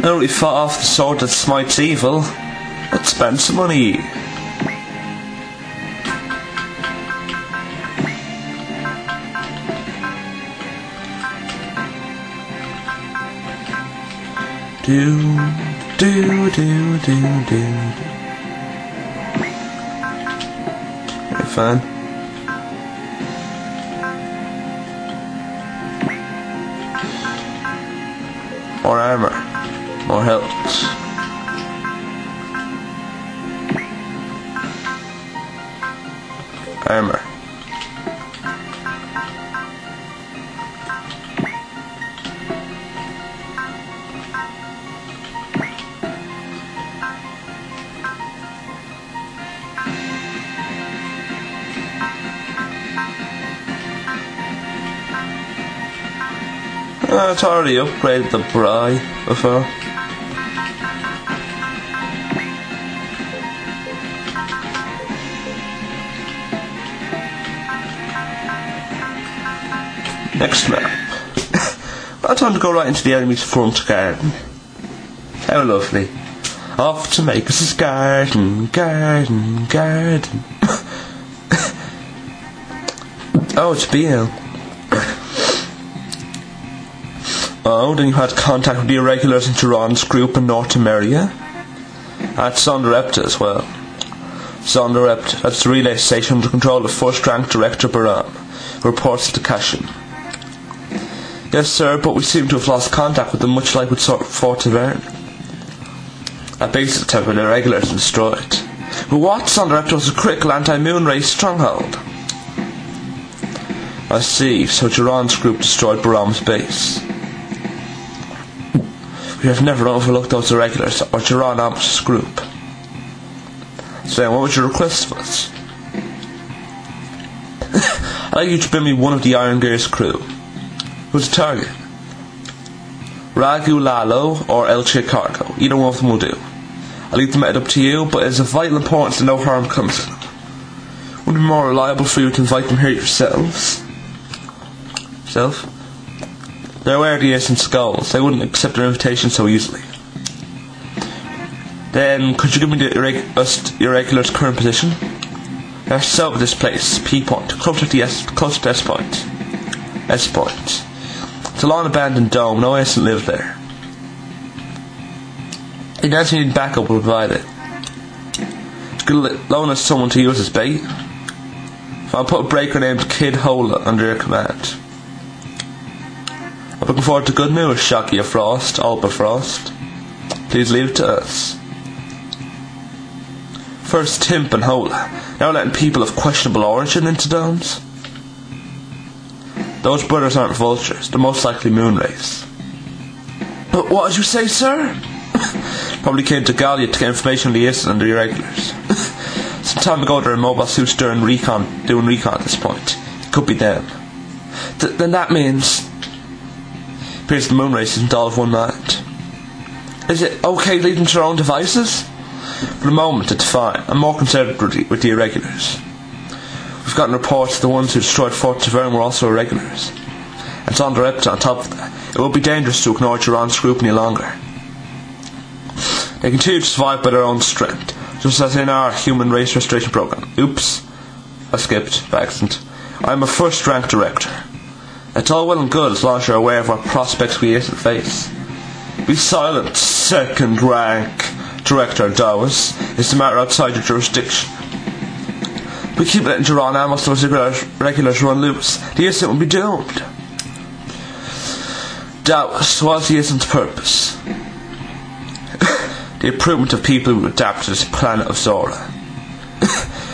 Now we fought off the sword that smites evil, let's spend some money. Do. Okay, fine. More armor. More health. Armor. It's already upgraded the Bri before. Next map. Well, time to go right into the enemy's front garden. How lovely. Off to make us a garden. Oh, it's BL. Oh, then you had contact with the irregulars in Duran's group in North America. At Sonderepta as well. Sonderepta, that's the relay station under control of First Rank Director Baram, who reports to Cashin. Yes, sir, but we seem to have lost contact with them, much like with Fort Tavern. That base attempt with the irregulars and destroyed. But what? Sonderepta was a critical anti-moon race stronghold. I see, so Duran's group destroyed Baram's base. We have never overlooked those irregulars or Duran Amos' group. So then, what was your request of us? I'd like you to bring me one of the Iron Gear's crew. Who's the target? Ragu Lalo or El Cargo. Either one of them will do. I'll leave the method up to you, but it's of vital importance that no harm comes to them. Would it be more reliable for you to invite them here yourselves? Self? They're aware of the innocent skulls. They wouldn't accept an invitation so easily. Then, could you give me the irregular's current position? They're south of this place, P point, closer to S point. S point. It's a long abandoned dome, no innocent live there. The guys who need backup will provide it. You could loan us someone to use as bait. If I'll put a breaker named Kid Hola under your command. I'm looking forward to good news, Shocky of Frost, Alba Frost. Please leave it to us. First Timp and Hola, now letting people of questionable origin into domes. Those brothers aren't vultures, they're most likely moon race. But what did you say, sir? Probably came to Galia to get information on the incident and the irregulars. Some time ago they're in mobile suits doing recon at this point. It could be them. Then that means... Appears the moon race isn't all of one mind. Is it okay to leave them to their own devices? For the moment it's fine. I'm more concerned with the irregulars. We've gotten reports that the ones who destroyed Fort Tavern were also irregulars. And it's on the repta on top of that. It would be dangerous to ignore Duran's group any longer. They continue to survive by their own strength, just as in our human race restoration program. Oops. I skipped by accident. I'm a first rank director. It's all well and good as long as you're aware of what prospects we face. Be silent, second rank Director Dawes. It's a matter outside your jurisdiction. We keep letting Duran Amos those regulars run loose. The incident will be doomed. Dawes, what's the incident's purpose? The improvement of people who adapt to this planet of Zora.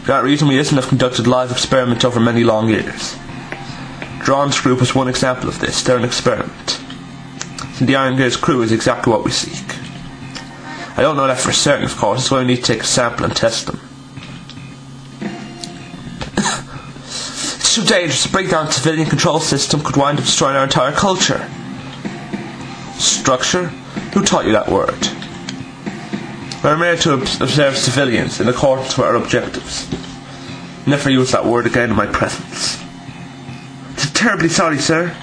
For that reason, we have conducted live experiments over many long years. Duran's group is one example of this. They're an experiment. And the Iron Gear's crew is exactly what we seek. I don't know that for certain, of course. That's why we need to take a sample and test them. It's too dangerous. A breakdown of the civilian control system could wind up destroying our entire culture. Structure? Who taught you that word? We're made to observe civilians in accordance with our objectives. Never use that word again in my presence. Terribly sorry, sir.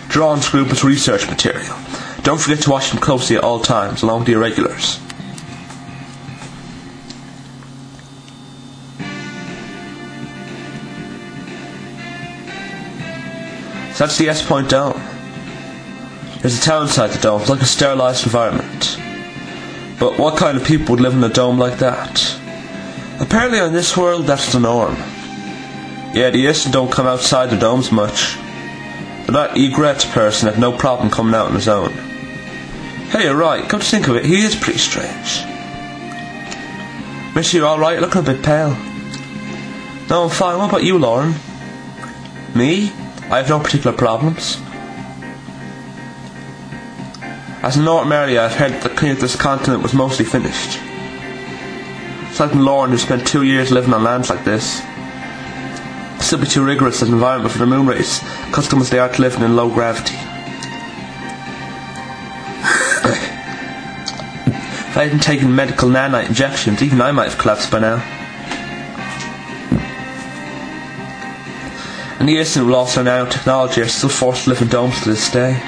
Duran's group is research material. Don't forget to watch them closely at all times, along with the irregulars. So that's the S Point Dome. There's a town inside the dome. It's like a sterilised environment. But what kind of people would live in a dome like that? Apparently on this world, that's the norm. Yeah, the Istin don't come outside the domes much. But that egret person had no problem coming out on his own. Hey, you're right. Come to think of it, he is pretty strange. Miss, you alright? Looking a bit pale. No, I'm fine. What about you, Lauren? Me? I have no particular problems. As in North America, I've heard that the cleaning of this continent was mostly finished. It's like Lauren, who spent 2 years living on lands like this. It's still be too rigorous as an environment for the moon race, accustomed as they are to living in low gravity. If I hadn't taken medical nanite injections, even I might have collapsed by now. And the Istin who lost their nanotechnology are still forced to live in domes to this day.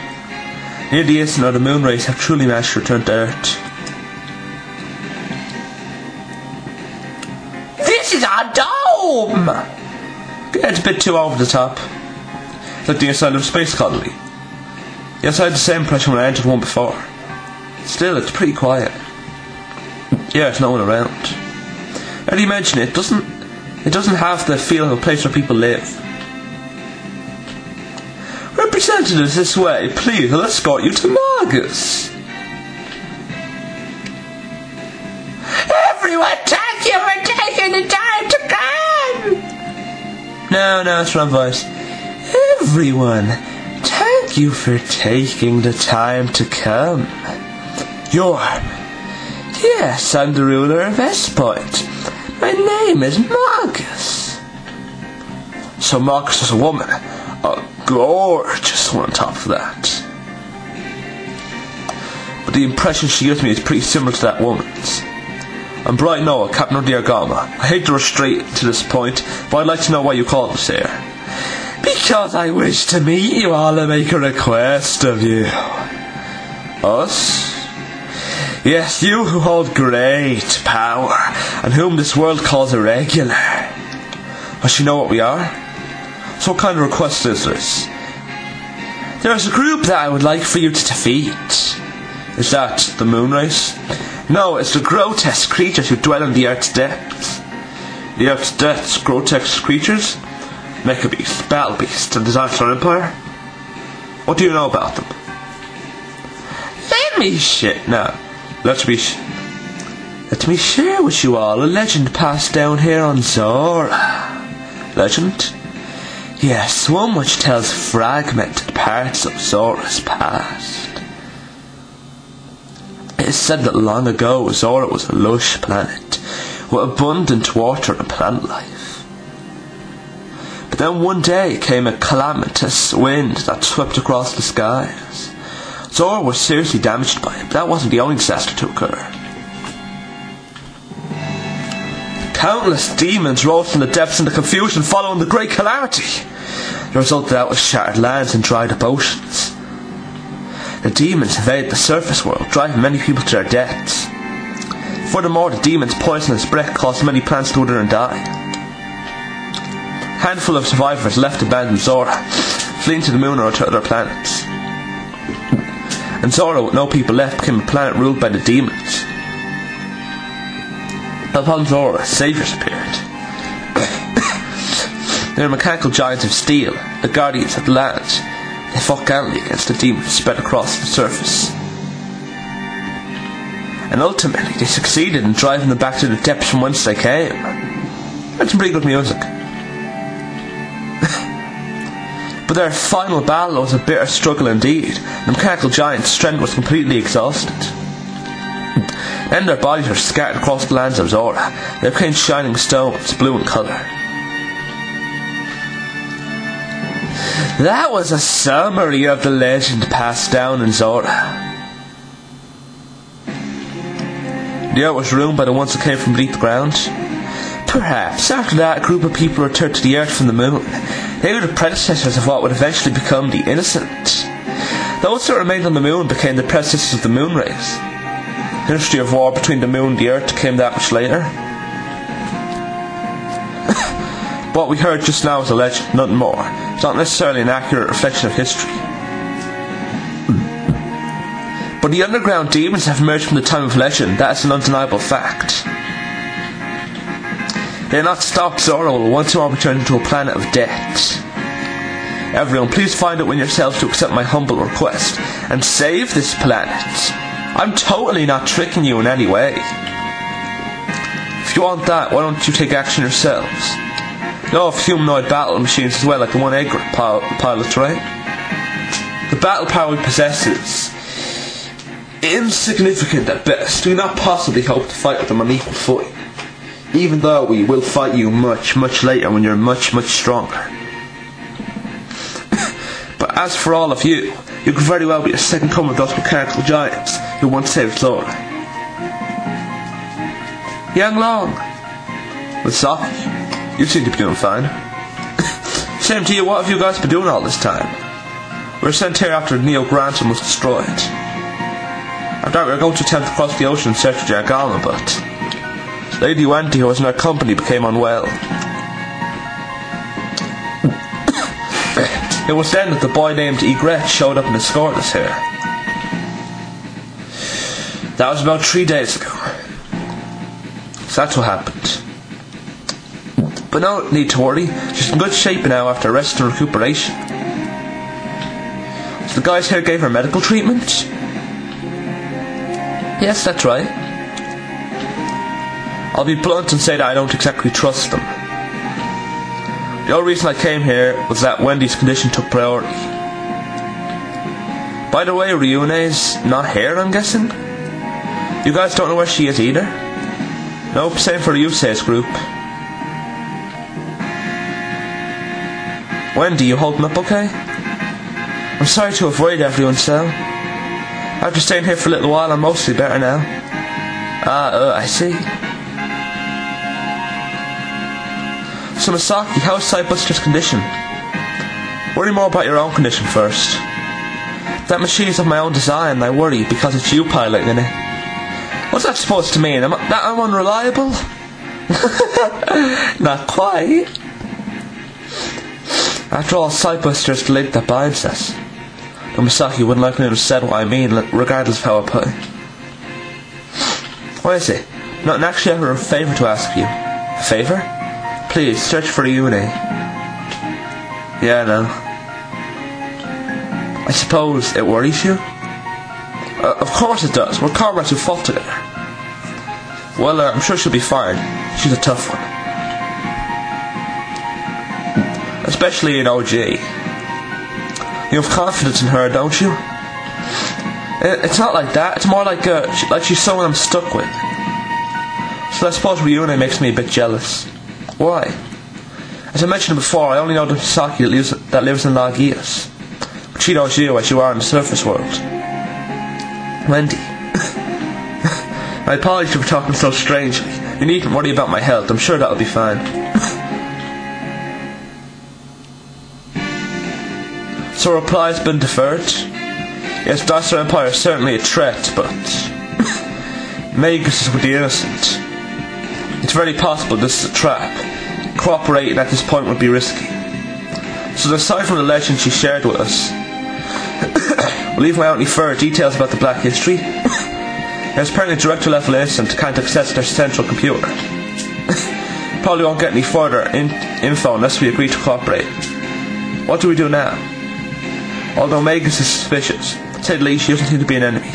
Neither the Istin or the moon race have truly managed to return to Earth. This is our dome! Yeah, it's a bit too over the top. It's like the inside of a space colony. Yes, I had the same impression when I entered one before. Still, it's pretty quiet. Yeah, there's no one around. Now that you mention it, it doesn't have the feel of a place where people live. Representatives this way, please, I'll escort you to Margus. Everyone, thank you for taking the time to come! No, it's wrong voice. Everyone, thank you for taking the time to come. Yes, I'm the ruler of S Point. My name is Margus. So Margus is a woman. A gorgeous one on top of that. But the impression she gives me is pretty similar to that woman's. I'm Bright Noah, Captain of the Argama. I hate to rush straight to this point, but I'd like to know why you called us here. Because I wish to meet you all and make a request of you. Us? Yes, you who hold great power, and whom this world calls irregular. Does she know what we are? So what kind of request is this? There's a group that I would like for you to defeat. Is that the moon race? No, it's the grotesque creatures who dwell in the Earth's depths. The Earth's depths, grotesque creatures? Mecha beasts, battle beasts, and disaster empire? What do you know about them? Let me share with you all a legend passed down here on Zora. Legend? Yes, one which tells fragmented parts of Zora's past. It is said that long ago Zora was a lush planet with abundant water and plant life. But then one day came a calamitous wind that swept across the skies. Zora was seriously damaged by it, but that wasn't the only disaster to occur. Countless demons rose from the depths in the confusion following the great calamity. The result of that was shattered lands and dried up oceans. The demons invaded the surface world, driving many people to their deaths. Furthermore, the demons' poisonous breath caused many plants to wither and die. A handful of survivors left abandoned Zora, fleeing to the moon or to other planets. And Zora, with no people left, became a planet ruled by the demons. Upon Zora, saviors appeared. They were mechanical giants of steel, the guardians of the land. They fought gallantly against the demons spread across the surface. And ultimately, they succeeded in driving them back to the depths from whence they came. That's some pretty good music. But their final battle was a bitter struggle indeed. The mechanical giant's strength was completely exhausted. Then their bodies were scattered across the lands of Zora. They became shining stones, blue in colour. That was a summary of the legend passed down in Zora. The earth was ruined by the ones that came from beneath the ground. Perhaps after that, a group of people returned to the earth from the moon. They were the predecessors of what would eventually become the Innocent. Those that remained on the moon became the predecessors of the moon race. The history of war between the moon and the earth came that much later. What we heard just now is a legend, nothing more. It's not necessarily an accurate reflection of history. But the underground demons have emerged from the time of legend. That is an undeniable fact. They are not stopped Zoro once more returned into a planet of death. Everyone, please find it within yourselves to accept my humble request and save this planet. I'm totally not tricking you in any way. If you want that, why don't you take action yourselves? You know of humanoid battle machines as well, like the one Edgar pilots, right? The battle power we possess is insignificant at best. Do not possibly hope to fight with them on equal footing, even though we will fight you much, much later when you're much, much stronger. But as for all of you, you could very well be a second coming of those mechanical giants who once saved Laura. Yang Long, with ZAKU, you seem to be doing fine. Same to you, what have you guys been doing all this time? We were sent here after Neo Granton was destroyed. I thought we were going to attempt to cross the ocean in search of Gavan, but Lady Wendy, who was in our company, became unwell. It was then that the boy named Egret showed up and escorted us here. That was about 3 days ago. So that's what happened. But no need to worry, she's in good shape now after rest and recuperation. So the guys here gave her medical treatment? Yes, that's right. I'll be blunt and say that I don't exactly trust them. The only reason I came here was that Wendy's condition took priority. By the way, Ryune's not here, I'm guessing? You guys don't know where she is either? Nope, same for the Yusei's group. Wendy, you holding up okay? I'm sorry to have worried everyone so. After staying here for a little while, I'm mostly better now. I see. So Misaki, how's Sidebuster's condition? Worry more about your own condition first. That machine is of my own design, and I worry because it's you piloting it. What's that supposed to mean? That I'm unreliable? Not quite. After all, Sidebuster's the link that binds us. But Misaki wouldn't like me to have said what I mean, regardless of how I put it. What is it? Nothing, actually, I have a favour to ask you. A favour? Please, search for Ryune. Yeah, no. I suppose it worries you? Of course it does. We're comrades who fought together. Well, I'm sure she'll be fine. She's a tough one. Especially in OG. You have confidence in her, don't you? It's not like that. It's more like she's someone I'm stuck with. So I suppose Ryune makes me a bit jealous. Why? As I mentioned before, I only know the Misaki that lives in Lagias. But she knows you as you are in the surface world. Wendy. My apologies for talking so strangely. You needn't worry about my health. I'm sure that'll be fine. So reply's been deferred? Yes, Dinosaur Empire is certainly a threat, but Magus is with the innocent. It's very possible this is a trap. Cooperating at this point would be risky. So aside from the legend she shared with us, we'll leave out any further details about the Black History. There's apparently a director level incident to can't access their central computer. Probably won't get any further info unless we agree to cooperate. What do we do now? Although Magus is suspicious, to say the least, she doesn't seem to be an enemy.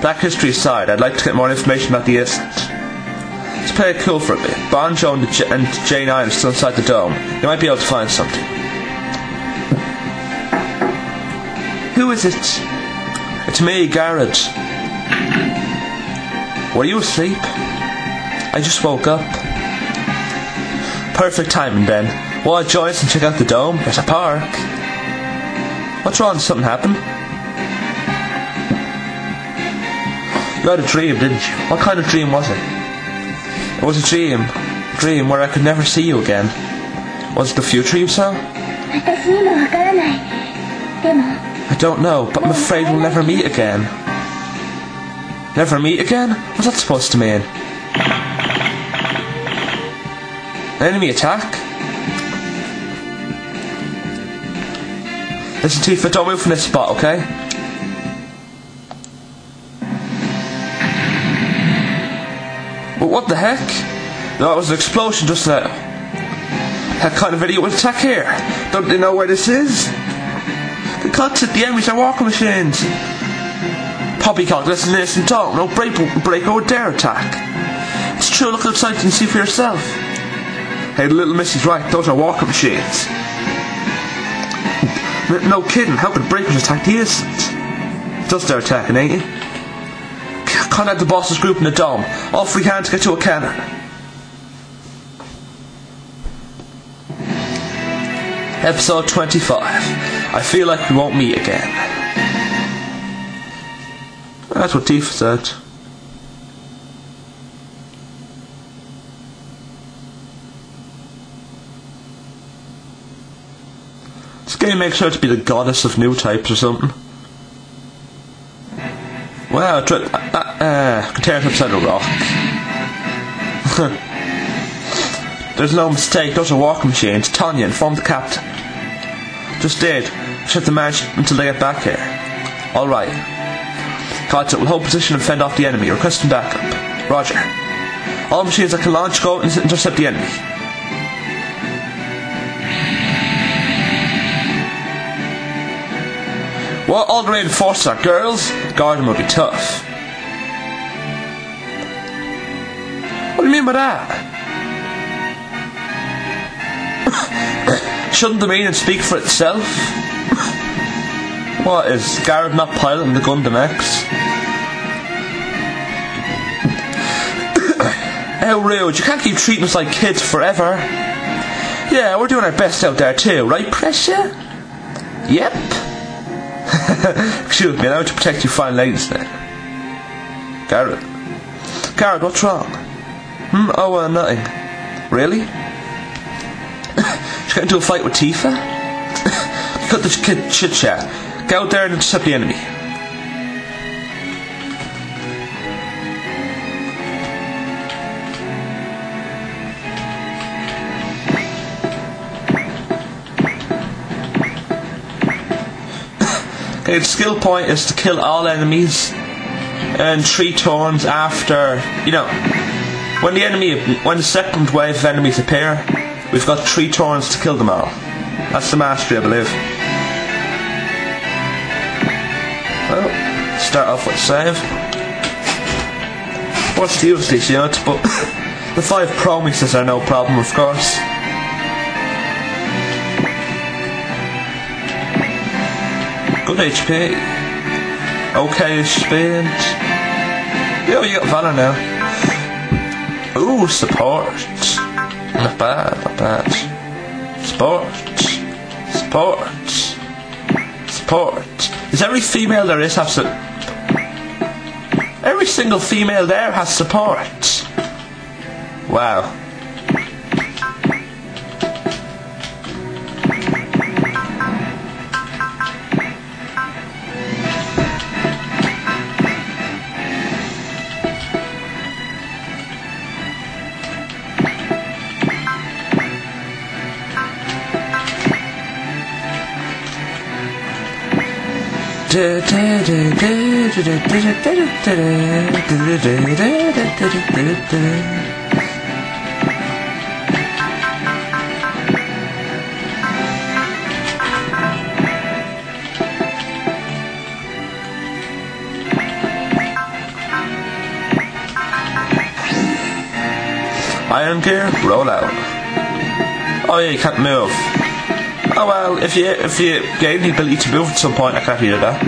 Black History aside, I'd like to get more information about the incident. Let's play it cool for a bit. Banjo and J9 are still inside the dome. You might be able to find something. Who is it? It's me, Garrett. Were you asleep? I just woke up. Perfect timing then. Want to join us and check out the dome? There's a park. What's wrong? Did something happen? You had a dream, didn't you? What kind of dream was it? It was a dream where I could never see you again. Was it the future you saw? 私にもわからない。でも I don't know, but I'm afraid we'll never meet again. Never meet again? What's that supposed to mean? Enemy attack? Listen, Tifa, don't move from this spot, okay? But what the heck? No, it was an explosion just now. That kind of idiot would attack here. Don't they know where this is? The cuts at the enemies are walking machines. Poppycock, listen, talk. No break over their attack. It's true, look outside and see for yourself. Hey, the little missy's right, those are walking machines. No kidding, how could breakers attack the innocent? Just they're attacking, ain't you? Contact the boss's group in the dome. All free hands get to a cannon. Episode 25. I feel like we won't meet again. That's what Tifa said. This game makes her to be the goddess of new types or something. Wow, container upside a rock. There's no mistake, those are walking machines. Tanya, inform the captain. Just did. Just have to manage until they get back here. Alright. Contact will hold position and fend off the enemy. Requesting backup. Roger. All machines that can launch go and intercept the enemy. Well, all the reinforcements are girls. Guarding will be tough. What do you mean by that? Shouldn't the meaning speak for itself? What, is Garrett not piloting the Gundam X? How rude, you can't keep treating us like kids forever. Yeah, we're doing our best out there too, right, Pressure? Yep. Excuse me, I'm out to protect you fine ladies then. Garrett, what's wrong? Oh, nothing. Really? Should I get into a fight with Tifa? Cut this kid chit chat. Go out there and intercept the enemy. Okay, the skill point is to kill all enemies and 3 turns after, when the second wave of enemies appear, we've got 3 turns to kill them all. That's the mastery, I believe. Well, start off with save. What's the use of these units, but the 5 promises are no problem, of course. Good HP. Okay speed. Yo, you got Valor now. Ooh, support. Not bad, not bad. Support. Does every female there is have every single female there has support. Wow. Iron gear, roll out. Oh yeah, you can't move. Oh well, if you gain the ability to move at some point, I can't hear that.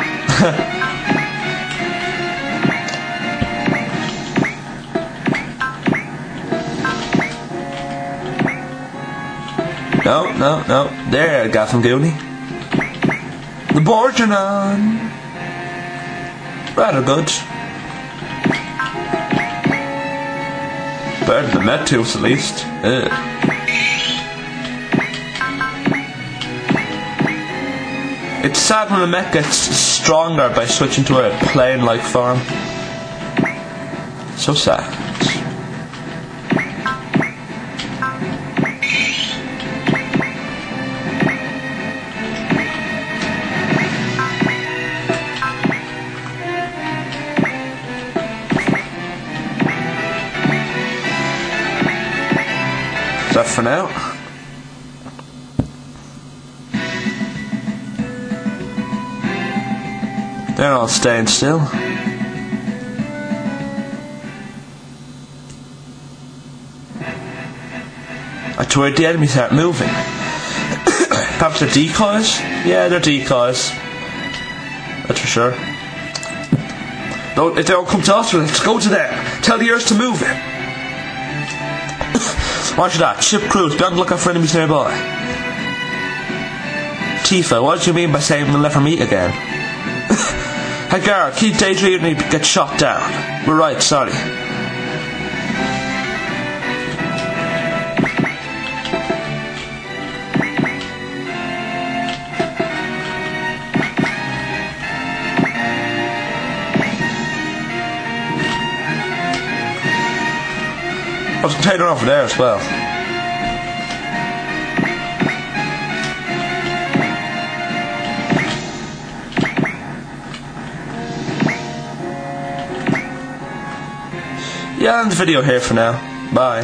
No. There, Gavan Goonie. The board's on. Rather good. Better than the Metus, at least. It's sad when a mech gets stronger by switching to a plane-like form. So sad. Is that for now? They're all staying still. That's where the enemies start moving. Perhaps they're decoys? Yeah, they're decoys. That's for sure. If they don't come to us, let's go to them. Tell the earth to move it. Watch that. Ship crews, be on the lookout for enemies nearby. Tifa, what did you mean by saying we'll never meet again? Hey girl, keep daydreaming and you get shot down. We're right, sorry. There's a container over there as well. Yeah, I'll end the video here for now. Bye.